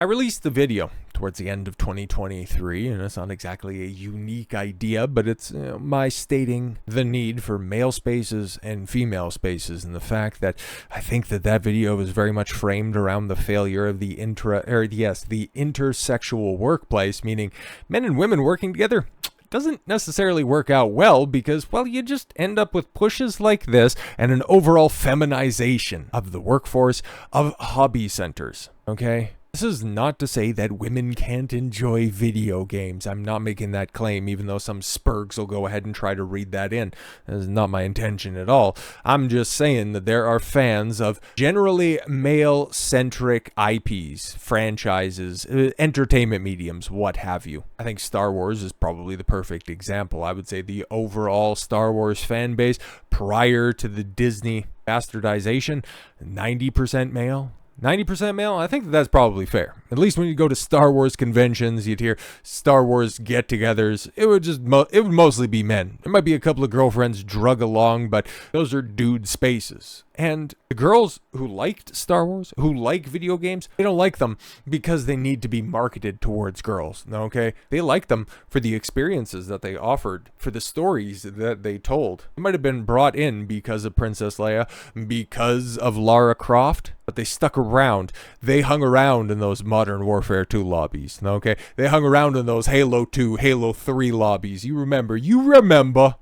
I released the video towards the end of 2023, and it's not exactly a unique idea, but it's my stating the need for male spaces and female spaces, and the fact that I think that video was very much framed around the failure of the intersexual workplace, meaning men and women working together doesn't necessarily work out well because, well, you just end up with pushes like this and an overall feminization of the workforce of hobby centers, okay? This is not to say that women can't enjoy video games. I'm not making that claim, even though some spurgs will go ahead and try to read that in. That is not my intention at all. I'm just saying that there are fans of generally male-centric IPs, franchises, entertainment mediums, what have you. I think Star Wars is probably the perfect example. I would say the overall Star Wars fan base prior to the Disney bastardization, 90% male. 90% male? I think that's probably fair. At least when you go to Star Wars conventions, you'd hear Star Wars get-togethers. It would mostly be men. There might be a couple of girlfriends drug along, but those are dude spaces. And the girls who liked Star Wars, who like video games, they don't like them because they need to be marketed towards girls, okay? They like them for the experiences that they offered, for the stories that they told. They might have been brought in because of Princess Leia, because of Lara Croft, but they stuck around. They hung around in those Modern Warfare 2 lobbies, okay? They hung around in those Halo 2, Halo 3 lobbies. You remember.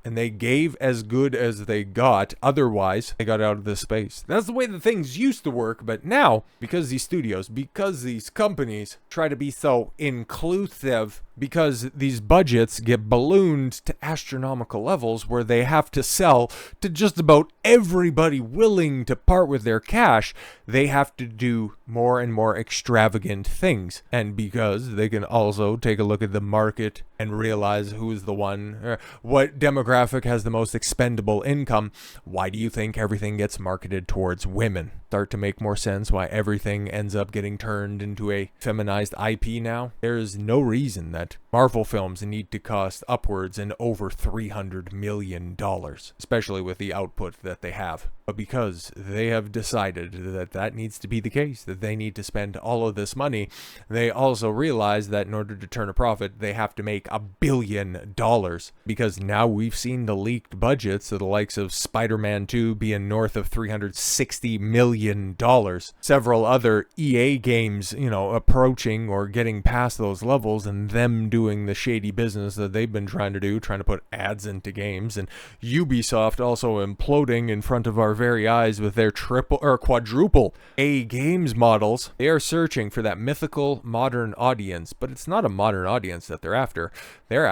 And they gave as good as they got. Otherwise, they got out of this space. That's the way that things used to work, but now, because these studios, because these companies try to be so inclusive, because these budgets get ballooned to astronomical levels where they have to sell to just about everybody willing to part with their cash, they have to do more and more extravagant things. And because they can also take a look at the market and realize who's the one, what demographic has the most expendable income, why do you think everything gets marketed towards women? Start to make more sense why everything ends up getting turned into a feminized IP now. There is no reason that Marvel films need to cost upwards and over $300 million, especially with the output that they have. But because they have decided that that needs to be the case, that they need to spend all of this money, they also realize that in order to turn a profit, they have to make $1 billion. Because now we've seen the leaked budgets of the likes of Spider-Man 2 being north of $360 million. Several other EA games, approaching or getting past those levels, and them doing the shady business that they've been trying to do, trying to put ads into games, and Ubisoft also imploding in front of our very eyes with their triple or quadruple A games models. They are searching for that mythical modern audience, but it's not a modern audience that they're after. They're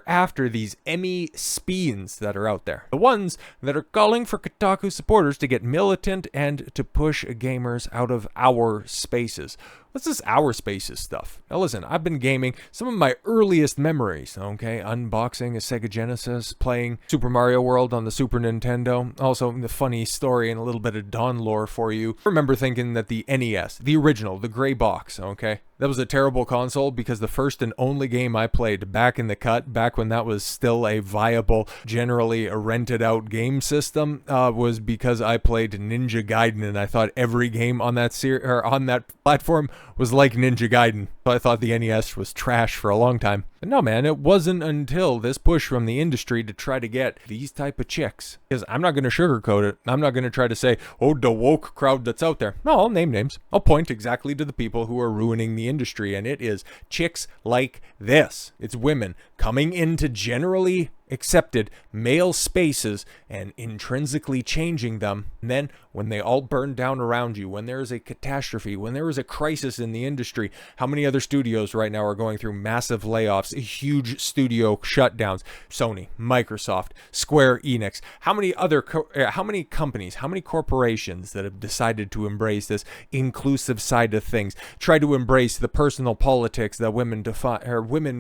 after these Emmy Speens that are out there. The ones that are calling for Kotaku supporters to get militant and to push gamers out of our spaces. What's this our spaces stuff? Now listen, I've been gaming some of my earliest memories, okay? Unboxing a Sega Genesis, playing Super Mario World on the Super Nintendo. Also, the funny story and a little bit of Dawn lore for you. I remember thinking that the NES, the original, the gray box, okay? That was a terrible console because the first and only game I played back in the cut, back when that was still a viable, generally a rented out game system, was because I played Ninja Gaiden, and I thought every game on that on that platform was like Ninja Gaiden. So I thought the NES was trash for a long time. But no, man, it wasn't until this push from the industry to try to get these type of chicks. Because I'm not going to sugarcoat it. I'm not going to try to say, oh, the woke crowd that's out there. No, I'll name names. I'll point exactly to the people who are ruining the industry. And it is chicks like this. It's women coming into generally accepted male spaces and intrinsically changing them. And then when they all burn down around you, when there is a catastrophe, when there is a crisis in the industry, how many other studios right now are going through massive layoffs, huge studio shutdowns? Sony, Microsoft, Square Enix. How many companies, how many corporations that have decided to embrace this inclusive side of things, try to embrace the personal politics that women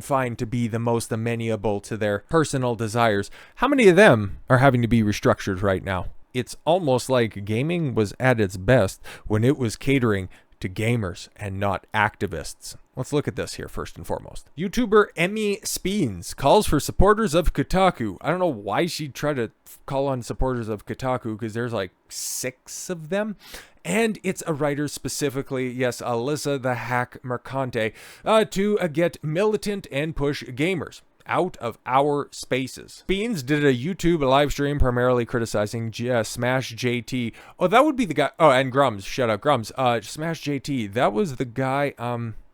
find to be the most amenable to their personal desires? How many of them are having to be restructured right now? It's almost like gaming was at its best when it was catering to gamers and not activists. Let's look at this here first and foremost. YouTuber Emmy Speens calls for supporters of Kotaku. I don't know why she'd try to call on supporters of Kotaku, because there's like 6 of them. And it's a writer specifically, yes, Alyssa the Hack Mercante, to get militant and push gamers out of our spaces. Beans did a YouTube live stream primarily criticizing Smash JT. Oh, that would be the guy. Oh, and Grums. Shout out Grums. Smash JT. That was the guy,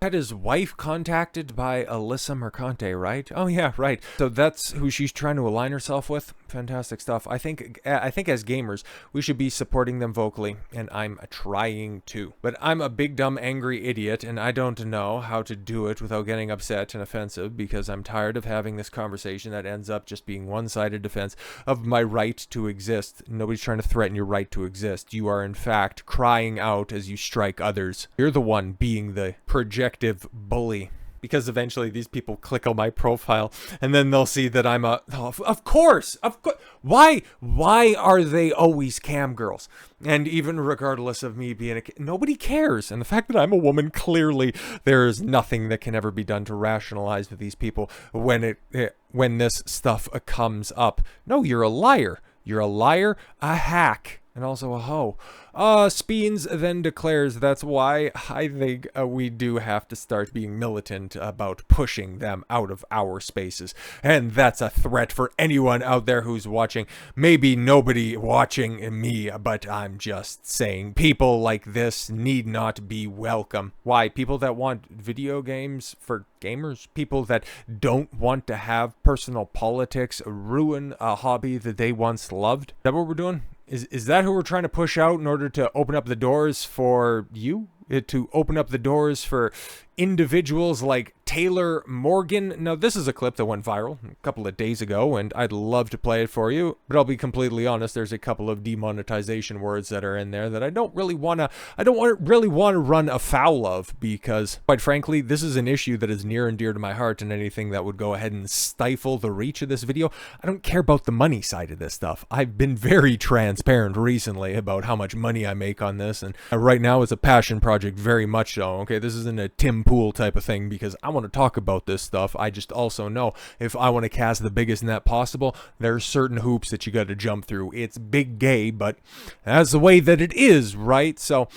had his wife contacted by Alyssa Mercante, right? Oh yeah, right. So that's who she's trying to align herself with. Fantastic stuff. I think as gamers, we should be supporting them vocally, and I'm trying to. But I'm a big dumb angry idiot, and I don't know how to do it without getting upset and offensive, because I'm tired of having this conversation that ends up just being one-sided defense of my right to exist. Nobody's trying to threaten your right to exist. You are in fact crying out as you strike others. You're the one being the projective bully. Because eventually these people click on my profile and then they'll see that I'm a... Oh, of course! Why are they always cam girls? And even regardless of me being nobody cares. And the fact that I'm a woman, clearly there is nothing that can ever be done to rationalize with these people when this stuff comes up. No, you're a liar. You're a liar, a hack, and also a hoe. Speens then declares that's why I think we do have to start being militant about pushing them out of our spaces. And that's a threat for anyone out there who's watching. Maybe nobody watching me, but I'm just saying people like this need not be welcome. Why? People that want video games for gamers? People that don't want to have personal politics ruin a hobby that they once loved? Is that what we're doing? Is that who we're trying to push out in order to open up the doors for you? To open up the doors for individuals like Taylor Morgan. Now, this is a clip that went viral a couple of days ago, and I'd love to play it for you, but I'll be completely honest, there's a couple of demonetization words that are in there that I don't really want to run afoul of, because, quite frankly, this is an issue that is near and dear to my heart, and anything that would go ahead and stifle the reach of this video, I don't care about the money side of this stuff. I've been very transparent recently about how much money I make on this, and right now it's a passion project, very much so. Okay, this isn't a Tim Pool type of thing, because I want to talk about this stuff. I just also know if I want to cast the biggest net possible, there's certain hoops that you got to jump through. It's big gay, but that's the way that it is, right? So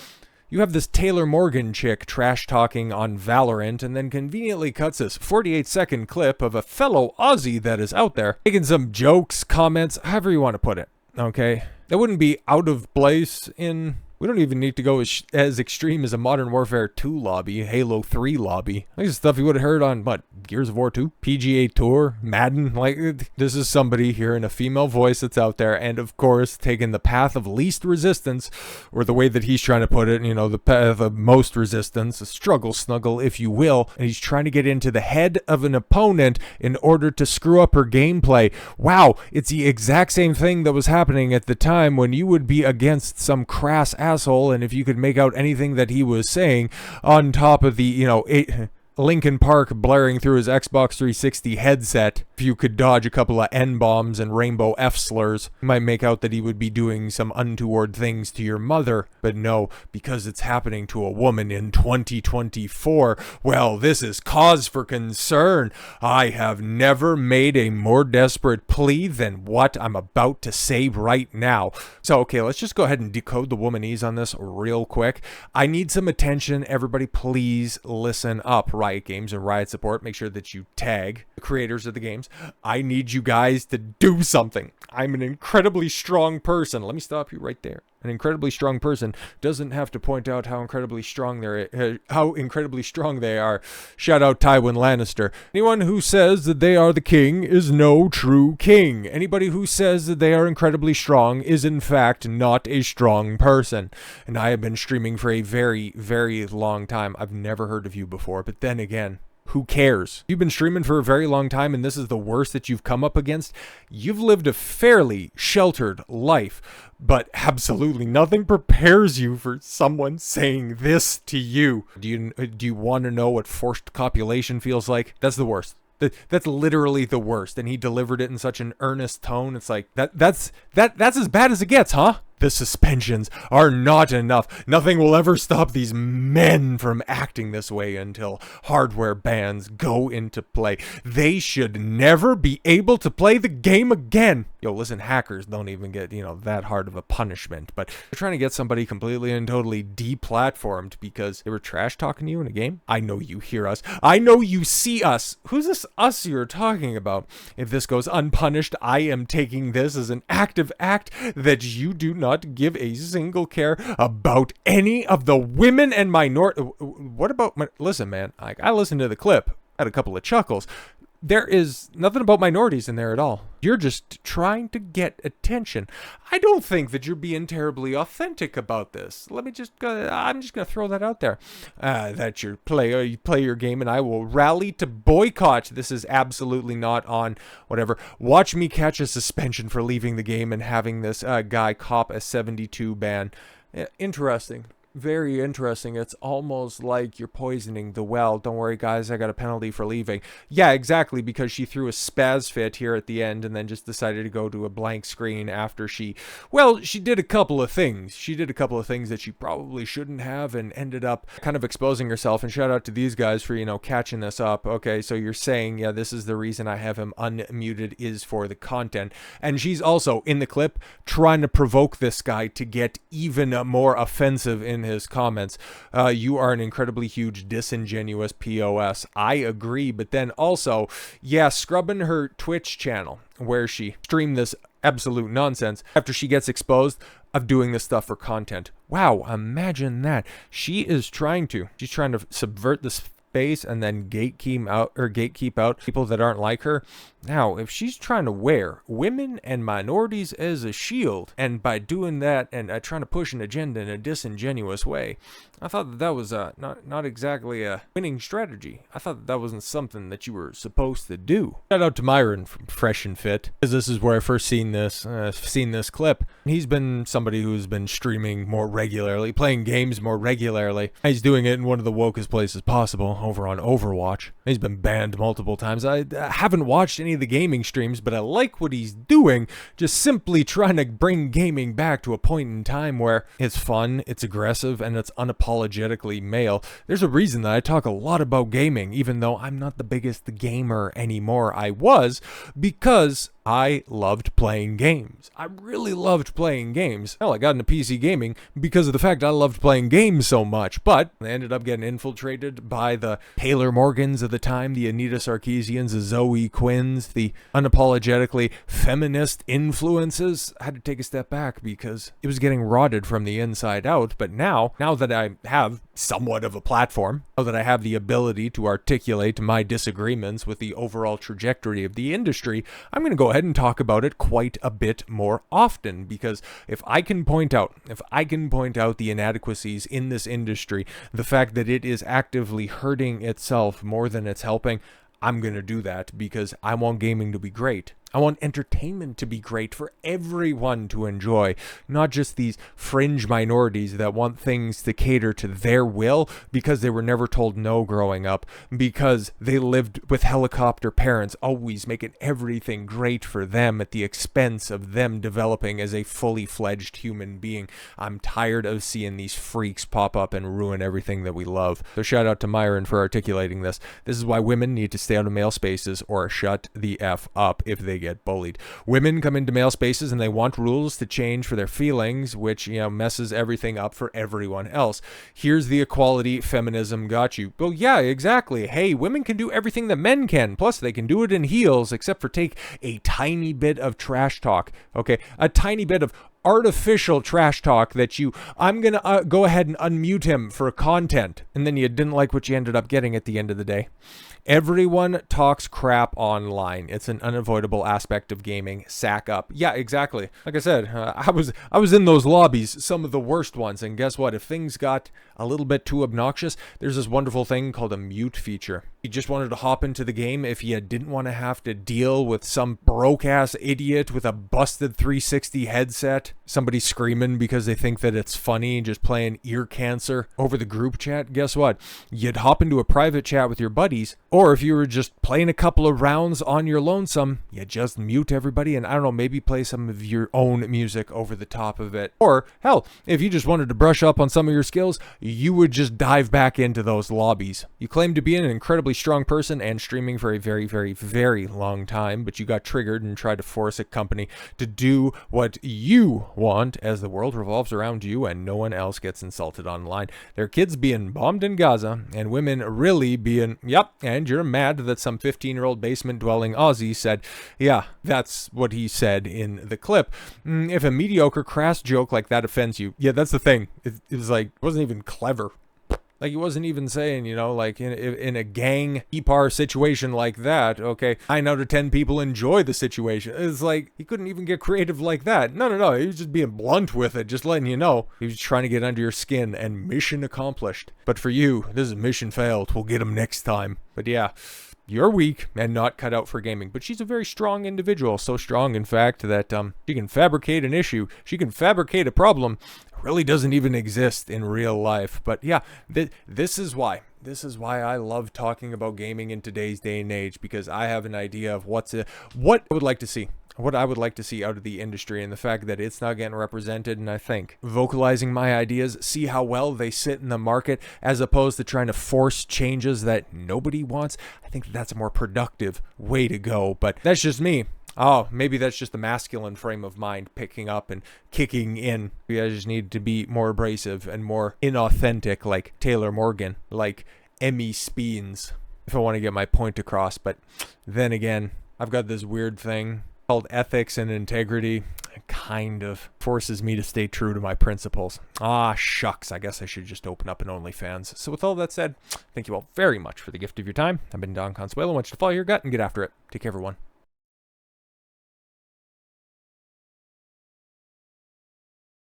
you have this Taylor Morgan chick trash talking on Valorant, and then conveniently cuts this 48-second clip of a fellow Aussie that is out there making some jokes, comments, however you want to put it. Okay, that wouldn't be out of place in... We don't even need to go as extreme as a Modern Warfare 2 lobby, Halo 3 lobby. This is stuff you would have heard on, what, Gears of War 2? PGA Tour? Madden? Like, this is somebody hearing a female voice that's out there, and of course, taking the path of least resistance, or the way that he's trying to put it, you know, the path of most resistance, a struggle snuggle, if you will, and he's trying to get into the head of an opponent in order to screw up her gameplay. Wow, it's the exact same thing that was happening at the time when you would be against some crass asshole, and if you could make out anything that he was saying on top of the, you know, Linkin Park blaring through his Xbox 360 headset, if you could dodge a couple of N-bombs and rainbow F-slurs, you might make out that he would be doing some untoward things to your mother. But no, because it's happening to a woman in 2024, well, this is cause for concern. I have never made a more desperate plea than what I'm about to say right now. So, okay, let's just go ahead and decode the womanese on this real quick. I need some attention. Everybody, please listen up. Riot Games and Riot Support, make sure that you tag the creators of the games. I need you guys to do something. I'm an incredibly strong person. Let me stop you right there. An incredibly strong person doesn't have to point out how incredibly strong they are. Shout out Tywin Lannister. Anyone who says that they are the king is no true king. Anybody who says that they are incredibly strong is in fact not a strong person. And I have been streaming for a very, very long time. I've never heard of you before, but then again, who cares? You've been streaming for a very long time and this is the worst that you've come up against. You've lived a fairly sheltered life, but absolutely nothing prepares you for someone saying this to you. Do you want to know what forced copulation feels like? That's the worst. That's literally the worst. And he delivered it in such an earnest tone. It's like, that's as bad as it gets, huh? the suspensions are not enough. Nothing will ever stop these men from acting this way until hardware bans go into play. They should never be able to play the game again. Yo, listen, hackers don't even get, that hard of a punishment, but they're trying to get somebody completely and totally deplatformed because they were trash talking to you in a game. I know you hear us. I know you see us. Who's this us you're talking about? If this goes unpunished, I am taking this as an active act that you do not give a single care about any of the women and minority. What about listen, man, I listened to the clip, had a couple of chuckles. There is nothing about minorities in there at all. You're just trying to get attention. I don't think that you're being terribly authentic about this. I'm just gonna throw that out there. That you play your game and I will rally to boycott. This is absolutely not on whatever. Watch me catch a suspension for leaving the game and having this guy cop a 72 ban. Interesting. Very interesting. It's almost like you're poisoning the well. Don't worry, guys, I got a penalty for leaving. Yeah, exactly, because she threw a spaz fit here at the end and then just decided to go to a blank screen after she did a couple of things. She did a couple of things that she probably shouldn't have and ended up kind of exposing herself. And shout out to these guys for, catching this up. Okay, so you're saying, yeah, this is the reason I have him unmuted is for the content. And she's also, in the clip, trying to provoke this guy to get even more offensive in his comments. You are an incredibly huge disingenuous POS. I agree, but then also, yeah, scrubbing her Twitch channel where she streamed this absolute nonsense after she gets exposed of doing this stuff for content. Wow, imagine that. She's trying to subvert the space and then gatekeep out people that aren't like her. Now, if she's trying to wear women and minorities as a shield, and by doing that and trying to push an agenda in a disingenuous way, I thought that was not exactly a winning strategy. I thought that wasn't something that you were supposed to do. Shout out to Myron from Fresh and Fit, because this is where I first seen this clip. He's been somebody who's been streaming more regularly, playing games more regularly. He's doing it in one of the wokest places possible, over on Overwatch. He's been banned multiple times. I haven't watched any of the gaming streams, but I like what he's doing, just simply trying to bring gaming back to a point in time where it's fun, it's aggressive, and it's unapologetically male. There's a reason that I talk a lot about gaming, even though I'm not the biggest gamer anymore. I was, because I loved playing games. I really loved playing games. Hell, I got into PC gaming because of the fact I loved playing games so much, but I ended up getting infiltrated by the Taylor Morgans of the time, the Anita Sarkeesians, the Zoe Quinns, the unapologetically feminist influences. I had to take a step back because it was getting rotted from the inside out. But now that I have somewhat of a platform, now that I have the ability to articulate my disagreements with the overall trajectory of the industry, I'm going to go ahead and talk about it quite a bit more often, because if I can point out the inadequacies in this industry, the fact that it is actively hurting itself more than it's helping, I'm going to do that because I want gaming to be great. I want entertainment to be great for everyone to enjoy, not just these fringe minorities that want things to cater to their will because they were never told no growing up, because they lived with helicopter parents, always making everything great for them at the expense of them developing as a fully fledged human being. I'm tired of seeing these freaks pop up and ruin everything that we love. So shout out to Myron for articulating this. This is why women need to stay out of male spaces or shut the F up if they get bullied. Women come into male spaces and they want rules to change for their feelings, which, messes everything up for everyone else. Here's the equality feminism got you. Well, yeah, exactly. Hey, women can do everything that men can. Plus, they can do it in heels, except for take a tiny bit of trash talk. Okay, a tiny bit of artificial trash talk that I'm gonna go ahead and unmute him for content, and then you didn't like what you ended up getting at the end of the day. Everyone talks crap online. It's an unavoidable aspect of gaming. Sack up. Yeah, exactly. Like I said, I was in those lobbies, some of the worst ones, and guess what? If things got a little bit too obnoxious, there's this wonderful thing called a mute feature. You just wanted to hop into the game if you didn't want to have to deal with some broke-ass idiot with a busted 360 headset somebody screaming because they think that it's funny, just playing ear cancer over the group chat, guess what? You'd hop into a private chat with your buddies, or if you were just playing a couple of rounds on your lonesome, you just mute everybody and, I don't know, maybe play some of your own music over the top of it. Or, hell, if you just wanted to brush up on some of your skills, you would just dive back into those lobbies. You claim to be an incredibly strong person and streaming for a very, very, very long time, but you got triggered and tried to force a company to do what you want as the world revolves around you and no one else gets insulted online. There are kids being bombed in Gaza and women really being, yep, and you're mad that some 15-year-old basement-dwelling Aussie said, yeah, that's what he said in the clip. If a mediocre, crass joke like that offends you, yeah, that's the thing. It was like, it wasn't even clever. Like, he wasn't even saying, you know, like in a gang EPAR situation like that, okay, 9 out of 10 people enjoy the situation. It's like, he couldn't even get creative like that. No. He was just being blunt with it, just letting you know. He was trying to get under your skin, and mission accomplished. But for you, this is mission failed. We'll get him next time. But yeah, you're weak and not cut out for gaming. But she's a very strong individual. So strong, in fact, that she can fabricate an issue. She can fabricate a problem. Really doesn't even exist in real life. But yeah, this is why I love talking about gaming in today's day and age, because I have an idea of what I would like to see. What I would like to see out of the industry, and the fact that it's not getting represented. And I think vocalizing my ideas, see how well they sit in the market, as opposed to trying to force changes that nobody wants. I think that's a more productive way to go. But that's just me. Oh, maybe that's just the masculine frame of mind picking up and kicking in. I just need to be more abrasive and more inauthentic, like Taylor Morgan, like Emmy Speens, if I want to get my point across. But then again, I've got this weird thing called ethics and integrity. It kind of forces me to stay true to my principles. Ah, shucks. I guess I should just open up an OnlyFans. So with all that said, thank you all very much for the gift of your time. I've been Don Consuelo. I want you to follow your gut and get after it. Take care, everyone.